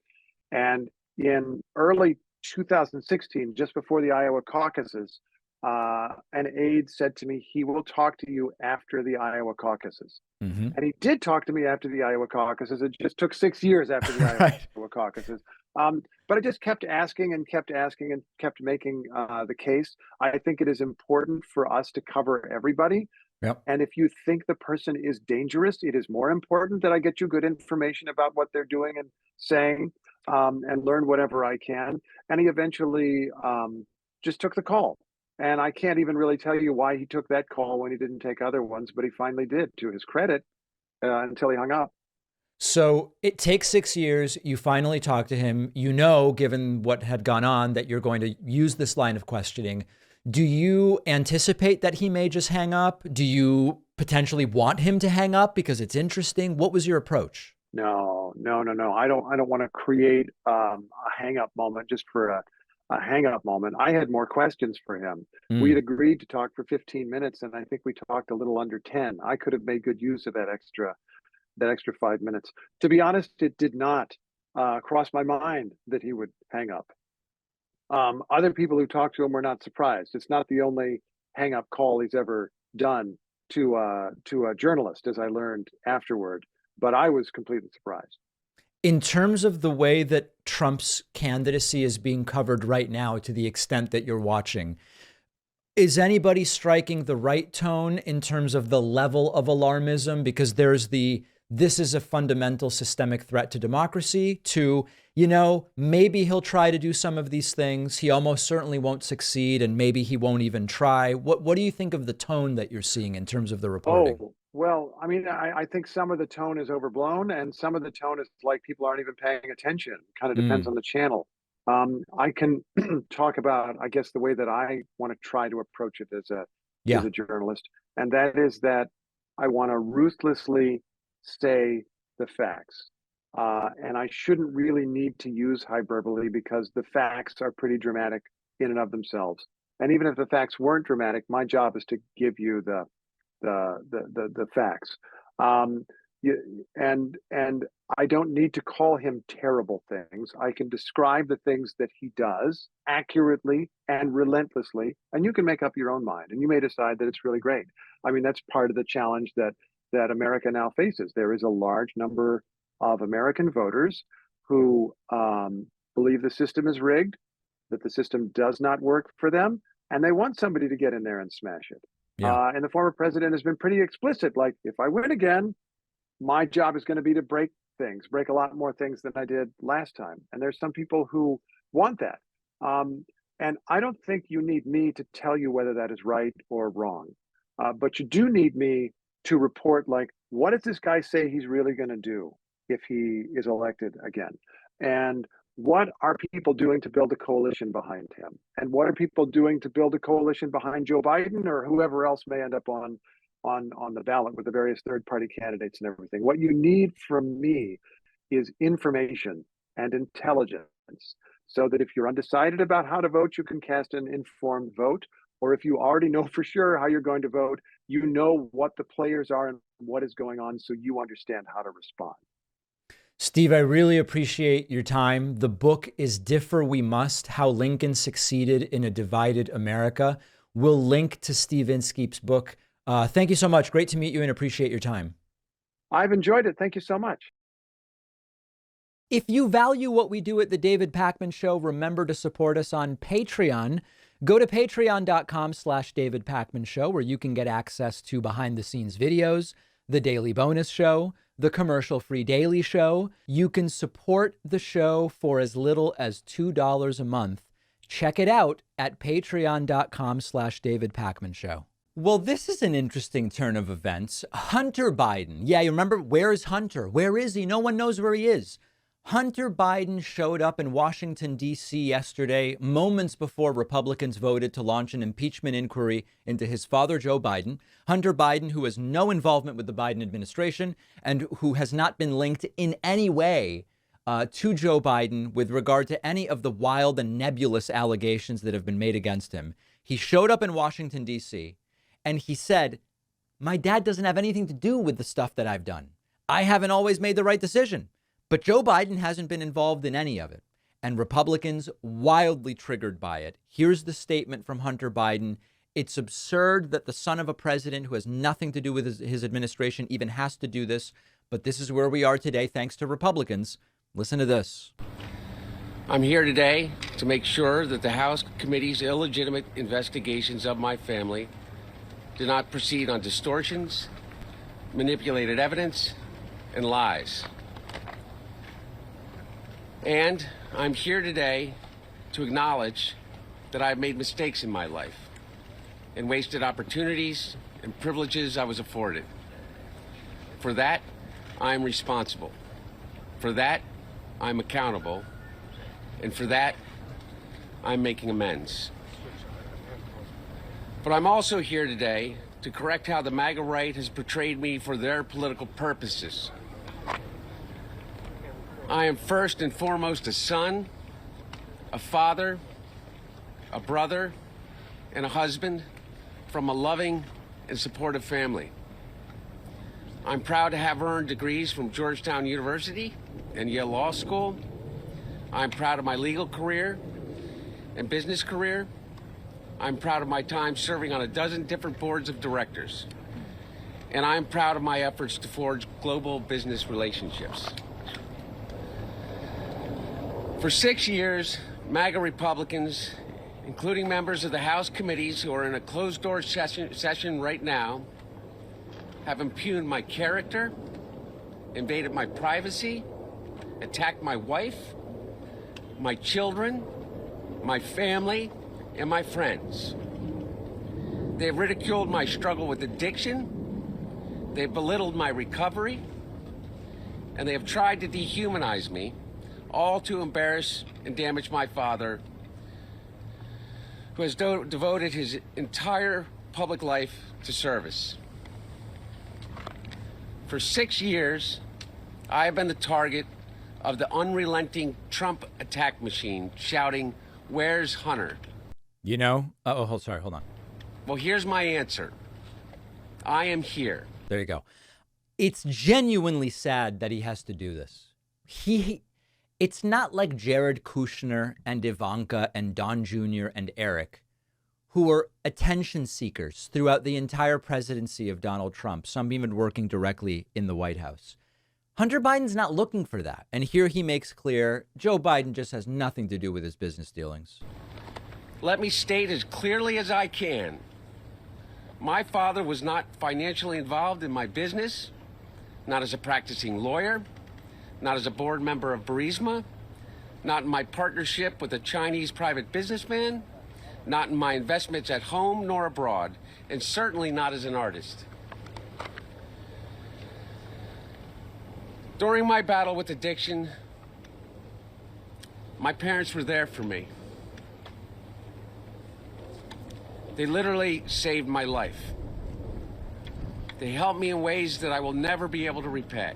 And in early 2016, just before the Iowa caucuses, an aide said to me, he will talk to you after the Iowa caucuses. Mm-hmm. And he did talk to me after the Iowa caucuses. It just took 6 years after the Iowa caucuses. But I just kept asking and kept making the case. I think it is important for us to cover everybody. Yep. And if you think the person is dangerous, it is more important that I get you good information about what they're doing and saying, and learn whatever I can. And he eventually just took the call. And I can't even really tell you why he took that call when he didn't take other ones, but he finally did, to his credit, until he hung up. So it takes 6 years. You finally talk to him. You know, given what had gone on, that you're going to use this line of questioning. Do you anticipate that he may just hang up? Do you potentially want him to hang up because it's interesting? What was your approach? No. I don't want to create a hang up moment just for a hang up moment. I had more questions for him. We had agreed to talk for 15 minutes, and I think we talked a little under 10. I could have made good use of that extra 5 minutes. To be honest, it did not cross my mind that he would hang up. Other people who talked to him were not surprised. It's not the only hang up call he's ever done to a journalist, as I learned afterward. But I was completely surprised. In terms of the way that Trump's candidacy is being covered right now, to the extent that you're watching, is anybody striking the right tone in terms of the level of alarmism? Because there's this is a fundamental systemic threat to democracy, to, maybe he'll try to do some of these things. He almost certainly won't succeed, and maybe he won't even try. What do you think of the tone that you're seeing in terms of the reporting? Oh, well, I mean, I think some of the tone is overblown, and some of the tone is like people aren't even paying attention. Kind of depends on the channel. I can talk about, I guess, the way that I want to try to approach it as a journalist, and that is that I want to ruthlessly say the facts. And I shouldn't really need to use hyperbole because the facts are pretty dramatic in and of themselves. And even if the facts weren't dramatic, my job is to give you the facts. And I don't need to call him terrible things. I can describe the things that he does accurately and relentlessly, and you can make up your own mind, and you may decide that it's really great. I mean, that's part of the challenge that America now faces. There is a large number of American voters who believe the system is rigged, that the system does not work for them, and they want somebody to get in there and smash it. Yeah. And the former president has been pretty explicit, like, if I win again, my job is going to be to break a lot more things than I did last time. And there's some people who want that. And I don't think you need me to tell you whether that is right or wrong. But you do need me to report, like, what does this guy say he's really going to do if he is elected again? And what are people doing to build a coalition behind him? And what are people doing to build a coalition behind Joe Biden or whoever else may end up on the ballot with the various third-party candidates and everything? What you need from me is information and intelligence, so that if you're undecided about how to vote, you can cast an informed vote. Or if you already know for sure how you're going to vote, you know what the players are and what is going on, so you understand how to respond. Steve, I really appreciate your time. The book is Differ We Must: How Lincoln Succeeded in a Divided America. We'll link to Steve Inskeep's book. Thank you so much. Great to meet you and appreciate your time. I've enjoyed it. Thank you so much. If you value what we do at The David Pakman Show, remember to support us on Patreon. Go to patreon.com/David Pakman Show, where you can get access to behind the scenes videos, the daily bonus show, the commercial-free daily show. You can support the show for as little as $2 a month. Check it out at patreon.com/David Pakman Show. Well, this is an interesting turn of events. Hunter Biden. Yeah, you remember, where is Hunter? Where is he? No one knows where he is. Hunter Biden showed up in Washington, D.C. yesterday, moments before Republicans voted to launch an impeachment inquiry into his father, Joe Biden. Hunter Biden, who has no involvement with the Biden administration and who has not been linked in any way to Joe Biden with regard to any of the wild and nebulous allegations that have been made against him. He showed up in Washington, D.C., and he said, my dad doesn't have anything to do with the stuff that I've done. I haven't always made the right decision. But Joe Biden hasn't been involved in any of it, and Republicans wildly triggered by it. Here's the statement from Hunter Biden. It's absurd that the son of a president who has nothing to do with his administration even has to do this, but this is where we are today thanks to Republicans. Listen to this. I'm here today to make sure that the House Committee's illegitimate investigations of my family do not proceed on distortions, manipulated evidence, and lies. And I'm here today to acknowledge that I've made mistakes in my life and wasted opportunities and privileges I was afforded. For that, I'm responsible. For that, I'm accountable. And for that, I'm making amends. But I'm also here today to correct how the MAGA right has portrayed me for their political purposes. I am first and foremost a son, a father, a brother, and a husband from a loving and supportive family. I'm proud to have earned degrees from Georgetown University and Yale Law School. I'm proud of my legal career and business career. I'm proud of my time serving on a dozen different boards of directors. And I'm proud of my efforts to forge global business relationships. For 6 years, MAGA Republicans, including members of the House committees who are in a closed-door session right now, have impugned my character, invaded my privacy, attacked my wife, my children, my family, and my friends. They have ridiculed my struggle with addiction, they have belittled my recovery, and they have tried to dehumanize me, all to embarrass and damage my father, who has devoted his entire public life to service. For 6 years, I have been the target of the unrelenting Trump attack machine, shouting, "Where's Hunter?" You know? Sorry, hold on. Well, here's my answer. I am here. There you go. It's genuinely sad that he has to do this. It's not like Jared Kushner and Ivanka and Don Jr. and Eric, who were attention seekers throughout the entire presidency of Donald Trump, some even working directly in the White House. Hunter Biden's not looking for that. And here he makes clear Joe Biden just has nothing to do with his business dealings. Let me state as clearly as I can. My father was not financially involved in my business, not as a practicing lawyer, not as a board member of Burisma, not in my partnership with a Chinese private businessman, not in my investments at home nor abroad, and certainly not as an artist. During my battle with addiction, my parents were there for me. They literally saved my life. They helped me in ways that I will never be able to repay.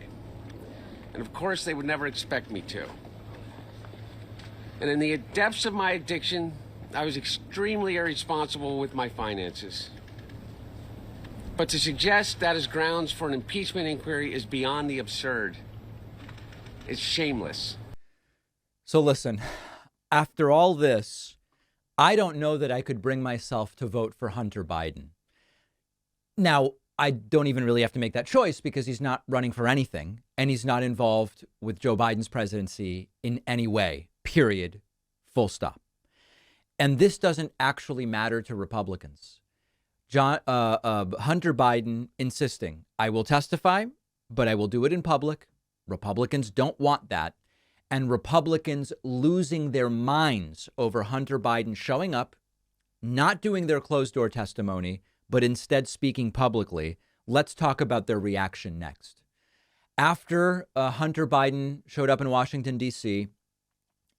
And of course, they would never expect me to. And in the depths of my addiction, I was extremely irresponsible with my finances. But to suggest that is grounds for an impeachment inquiry is beyond the absurd. It's shameless. So listen, after all this, I don't know that I could bring myself to vote for Hunter Biden. Now, I don't even really have to make that choice because he's not running for anything and he's not involved with Joe Biden's presidency in any way, period, full stop. And this doesn't actually matter to Republicans. Hunter Biden insisting, I will testify, but I will do it in public. Republicans don't want that. And Republicans losing their minds over Hunter Biden showing up, not doing their closed door testimony, but instead speaking publicly. Let's talk about their reaction next. After Hunter Biden showed up in Washington, D.C.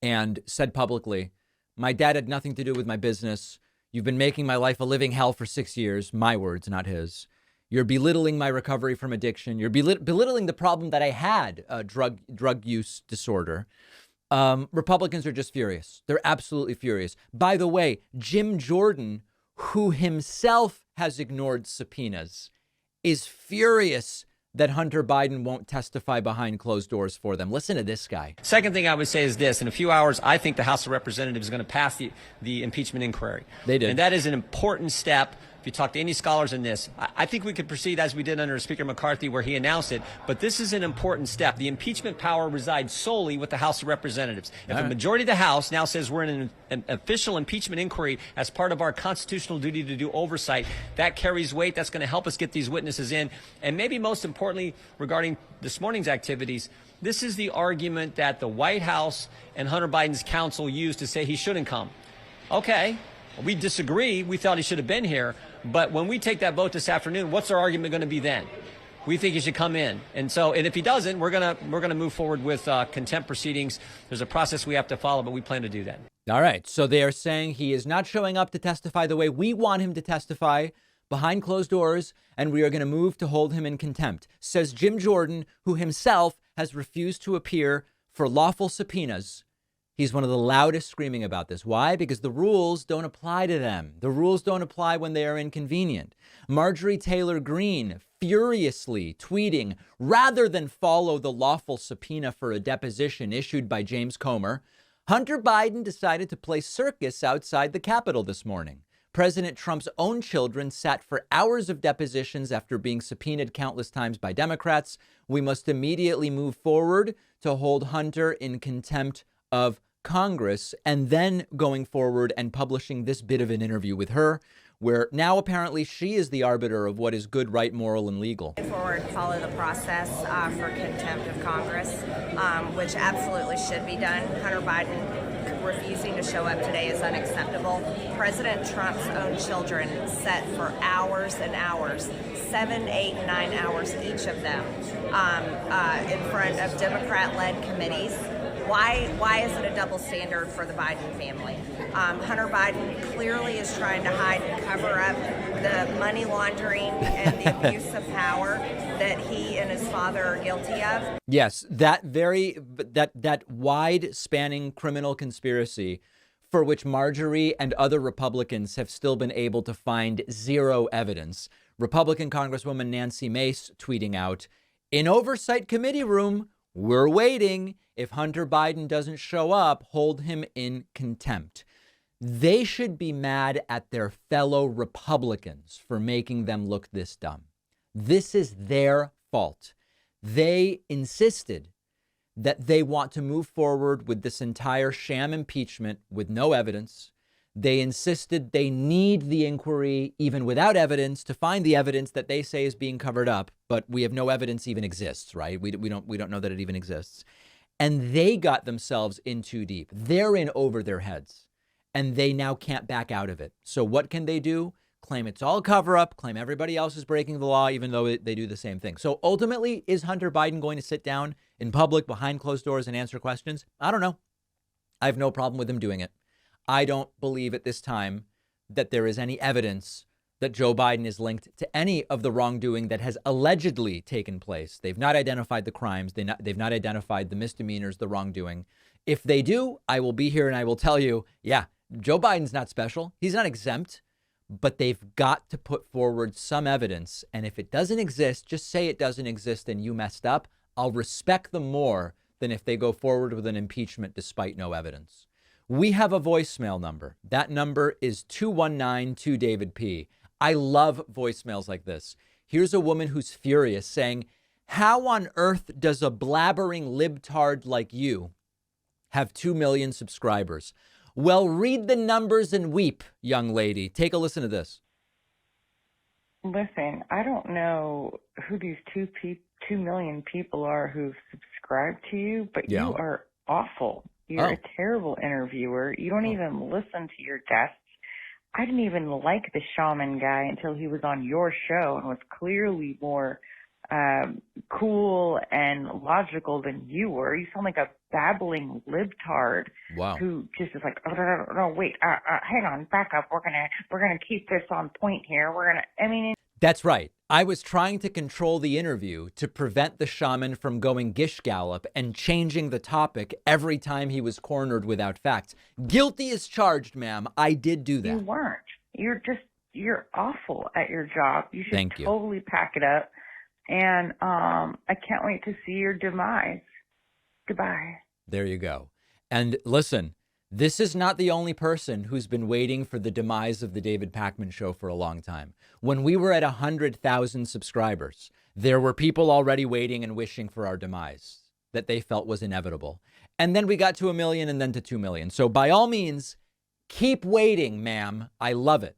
and said publicly, my dad had nothing to do with my business. You've been making my life a living hell for 6 years. My words, not his. You're belittling my recovery from addiction. You're belittling the problem that I had, drug use disorder. Republicans are just furious. They're absolutely furious. By the way, Jim Jordan, who himself has ignored subpoenas, is furious that Hunter Biden won't testify behind closed doors for them. Listen to this guy. Second thing I would say is this. In a few hours, I think the House of Representatives is going to pass the impeachment inquiry. They did. And that is an important step. If you talk to any scholars in this, I think we could proceed as we did under Speaker McCarthy where he announced it. But this is an important step. The impeachment power resides solely with the House of Representatives. If a majority of the House now says we're in an official impeachment inquiry as part of our constitutional duty to do oversight, that carries weight. That's going to help us get these witnesses in. And maybe most importantly, regarding this morning's activities, this is the argument that the White House and Hunter Biden's counsel used to say he shouldn't come. Okay, we disagree. We thought he should have been here. But when we take that vote this afternoon, what's our argument going to be then? We think he should come in. And if he doesn't, we're gonna move forward with contempt proceedings. There's a process we have to follow, but we plan to do that. All right. So they are saying he is not showing up to testify the way we want him to testify behind closed doors, and we are going to move to hold him in contempt, says Jim Jordan, who himself has refused to appear for lawful subpoenas. He's one of the loudest screaming about this. Why? Because the rules don't apply to them. The rules don't apply when they are inconvenient. Marjorie Taylor Greene furiously tweeting, rather than follow the lawful subpoena for a deposition issued by James Comer, Hunter Biden decided to play circus outside the Capitol this morning. President Trump's own children sat for hours of depositions after being subpoenaed countless times by Democrats. We must immediately move forward to hold Hunter in contempt of Congress, and then going forward and publishing this bit of an interview with her, where now apparently she is the arbiter of what is good, right, moral, and legal. Forward, follow the process for contempt of Congress, which absolutely should be done. Hunter Biden refusing to show up today is unacceptable. President Trump's own children sat for hours and hours, 7, 8, 9 hours each of them, in front of Democrat-led committees. Why is it a double standard for the Biden family? Hunter Biden clearly is trying to hide and cover up the money laundering and the abuse of power that he and his father are guilty of. Yes, that wide spanning criminal conspiracy for which Marjorie and other Republicans have still been able to find zero evidence. Republican Congresswoman Nancy Mace tweeting out, "In Oversight Committee room, we're waiting. If Hunter Biden doesn't show up, hold him in contempt." They should be mad at their fellow Republicans for making them look this dumb. This is their fault. They insisted that they want to move forward with this entire sham impeachment with no evidence. They insisted they need the inquiry even without evidence to find the evidence that they say is being covered up, but we have no evidence even exists, right? We don't know that it even exists. And they got themselves in too deep. They're in over their heads, and they now can't back out of it. So what can they do? Claim it's all cover up, claim everybody else is breaking the law, even though they do the same thing. So ultimately, is Hunter Biden going to sit down in public behind closed doors and answer questions? I don't know. I have no problem with him doing it. I don't believe at this time that there is any evidence that Joe Biden is linked to any of the wrongdoing that has allegedly taken place. They've not identified the crimes. They've not identified the misdemeanors, the wrongdoing. If they do, I will be here and I will tell you, yeah, Joe Biden's not special. He's not exempt, but they've got to put forward some evidence. And if it doesn't exist, just say it doesn't exist and you messed up. I'll respect them more than if they go forward with an impeachment despite no evidence. We have a voicemail number. That number is 219-2-DAVID-P. I love voicemails like this. Here's a woman who's furious saying, "How on earth does a blabbering libtard like you have 2 million subscribers?" Well, read the numbers and weep, young lady. Take a listen to this. Listen, I don't know who these 2 million people are who've subscribed to you, but Yeah. you are awful. You're a terrible interviewer. You don't even listen to your guests. I didn't even like the shaman guy until he was on your show and was clearly more cool and logical than you were. You sound like a babbling libtard. Wow. Who just is like, oh, no, wait, hang on, back up. We're gonna keep this on point here. That's right. I was trying to control the interview to prevent the shaman from going gish gallop and changing the topic every time he was cornered without facts. Guilty as charged, ma'am. I did do that. You weren't. You're awful at your job. You should Thank you. totally pack it up. And I can't wait to see your demise. Goodbye. There you go. And listen, this is not the only person who's been waiting for the demise of the David Pakman Show for a long time. When we were at 100,000 subscribers, there were people already waiting and wishing for our demise that they felt was inevitable. And then we got to 1 million and then to 2 million. So by all means, keep waiting, ma'am. I love it.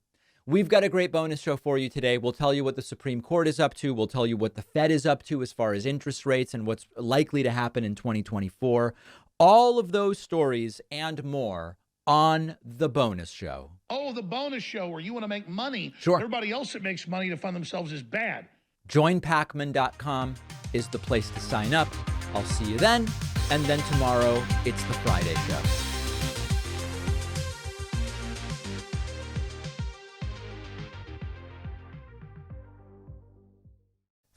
We've got a great bonus show for you today. We'll tell you what the Supreme Court is up to. We'll tell you what the Fed is up to as far as interest rates and what's likely to happen in 2024. All of those stories and more on the bonus show. Oh, the bonus show where you want to make money. Sure. Everybody else that makes money to fund themselves is bad. JoinPakman.com is the place to sign up. I'll see you then. And then tomorrow, it's the Friday show.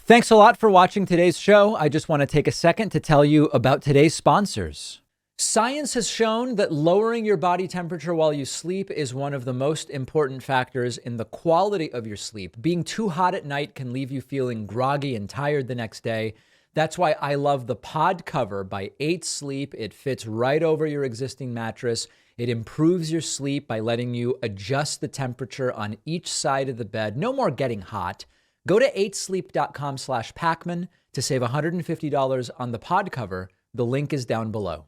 Thanks a lot for watching today's show. I just want to take a second to tell you about today's sponsors. Science has shown that lowering your body temperature while you sleep is one of the most important factors in the quality of your sleep. Being too hot at night can leave you feeling groggy and tired the next day. That's why I love the pod cover by 8 Sleep. It fits right over your existing mattress. It improves your sleep by letting you adjust the temperature on each side of the bed. No more getting hot. Go to 8sleep.com/Pakman to save $150 on the pod cover. The link is down below.